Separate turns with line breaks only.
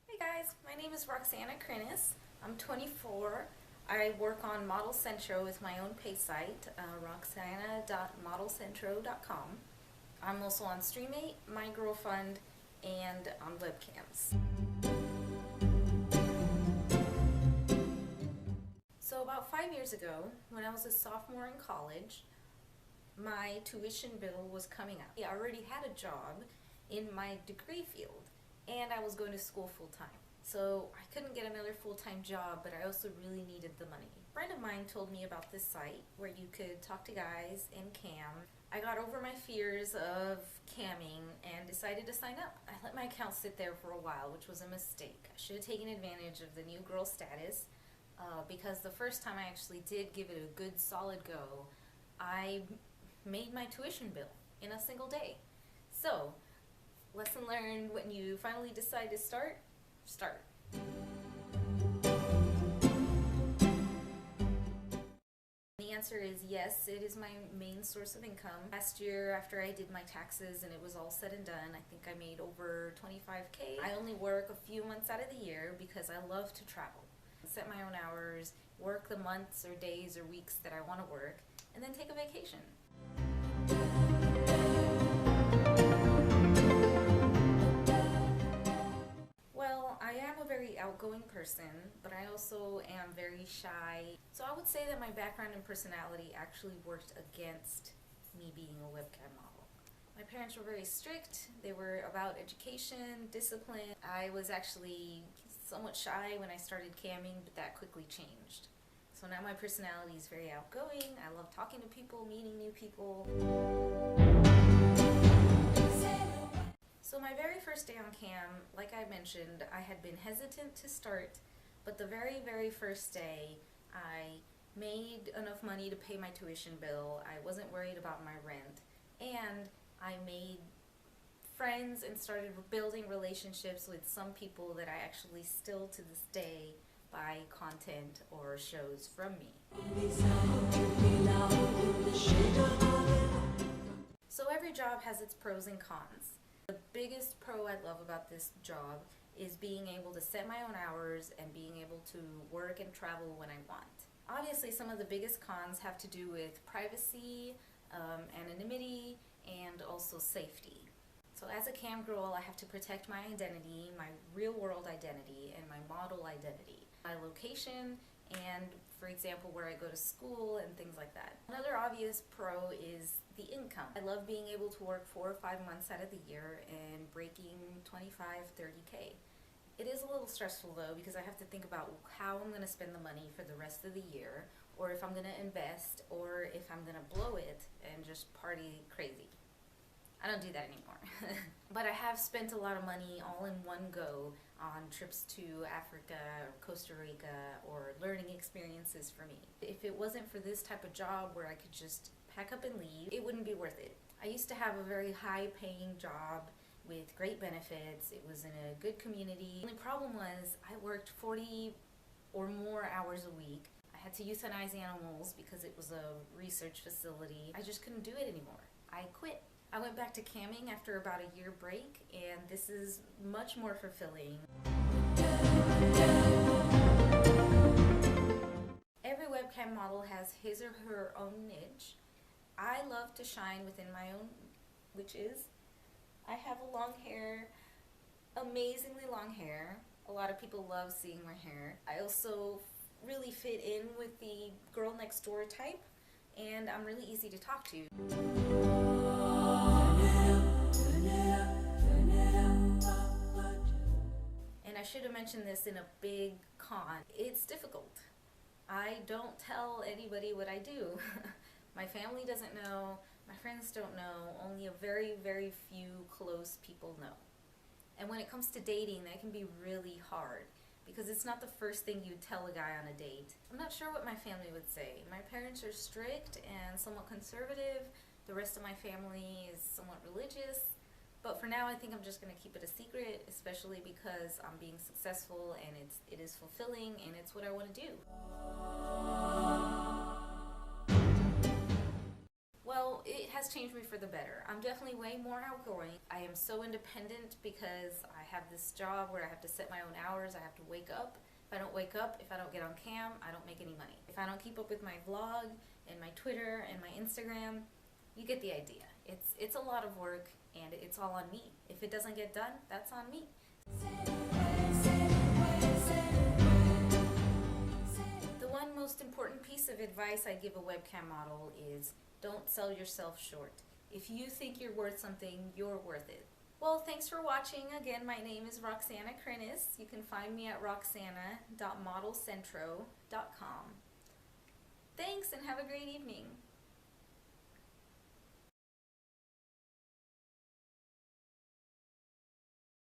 Hey guys, my name is Roxanna Crinis. I'm 24. I work on Model Centro with my own pay site, roxanna.modelcentro.com. I'm also on Streamate, My Girlfriend, and on Webcams. So about 5 years ago, when I was a sophomore in college, my tuition bill was coming up. I already had a job in my degree field, and I was going to school full-time. So I couldn't get another full-time job, but I also really needed the money. A friend of mine told me about this site where you could talk to guys and cam. I got over my fears of camming and decided to sign up. I let my account sit there for a while, which was a mistake. I should have taken advantage of the new girl status because the first time I actually did give it a good solid go, I made my tuition bill in a single day. So, lesson learned: when you finally decide to start. The answer is yes, it is my main source of income. Last year, after I did my taxes and it was all said and done, I think I made over $25K. I only work a few months out of the year because I love to travel. Set my own hours, work the months or days or weeks that I want to work, and then take a vacation. Well, I am a very outgoing person, but I also am very shy. So I would say that my background and personality actually worked against me being a webcam model. My parents were very strict. They were about education, discipline. I was actually somewhat shy when I started camming, but that quickly changed. So now my personality is very outgoing. I love talking to people, meeting new people. So my very first day on cam, like I mentioned, I had been hesitant to start, but the very first day I made enough money to pay my tuition bill. I wasn't worried about my rent, and I made friends and started building relationships with some people that I actually still to this day buy content or shows from me. So every job has its pros and cons. The biggest pro I love about this job is being able to set my own hours and being able to work and travel when I want. Obviously, some of the biggest cons have to do with privacy, anonymity, and also safety. So as a camgirl, I have to protect my identity, my real world identity, and my model identity. My location, and for example, where I go to school and things like that. Another obvious pro is the income. I love being able to work 4 or 5 months out of the year and breaking 25–30K. It is a little stressful though, because I have to think about how I'm going to spend the money for the rest of the year, or if I'm going to invest, or if I'm going to blow it and just party crazy. I don't do that anymore. But I have spent a lot of money all in one go on trips to Africa or Costa Rica or learning experiences for me. If it wasn't for this type of job where I could just pack up and leave, it wouldn't be worth it. I used to have a very high paying job with great benefits. It was in a good community. The only problem was I worked 40 or more hours a week. I had to euthanize animals because it was a research facility. I just couldn't do it anymore. I quit. I went back to camming after about a year break, and this is much more fulfilling. Every webcam model has his or her own niche. I love to shine within my own, which is, I have a long hair, amazingly long hair. A lot of people love seeing my hair. I also really fit in with the girl next door type, and I'm really easy to talk to. And I should have mentioned this in a big con. It's difficult. I don't tell anybody what I do. My family doesn't know, my friends don't know, only a very few close people know. And when it comes to dating, that can be really hard because it's not the first thing you tell a guy on a date. I'm not sure what my family would say. My parents are strict and somewhat conservative. The rest of my family is somewhat religious. But for now, I think I'm just going to keep it a secret, especially because I'm being successful and it is fulfilling and it's what I want to do. Well, it has has changed me for the better. I'm definitely way more outgoing. I am so independent because I have this job where I have to set my own hours. I have to wake up. If I don't wake up, if I don't get on cam, I don't make any money. If I don't keep up with my vlog and my Twitter and my Instagram, you get the idea. It's a lot of work and it's all on me. If it doesn't get done, that's on me. The one most important piece of advice I give a webcam model is don't sell yourself short. If you think you're worth something, you're worth it. Well, thanks for watching. Again, my name is Roxanna Crinis. You can find me at roxanna.modelcentro.com. Thanks and have a great evening.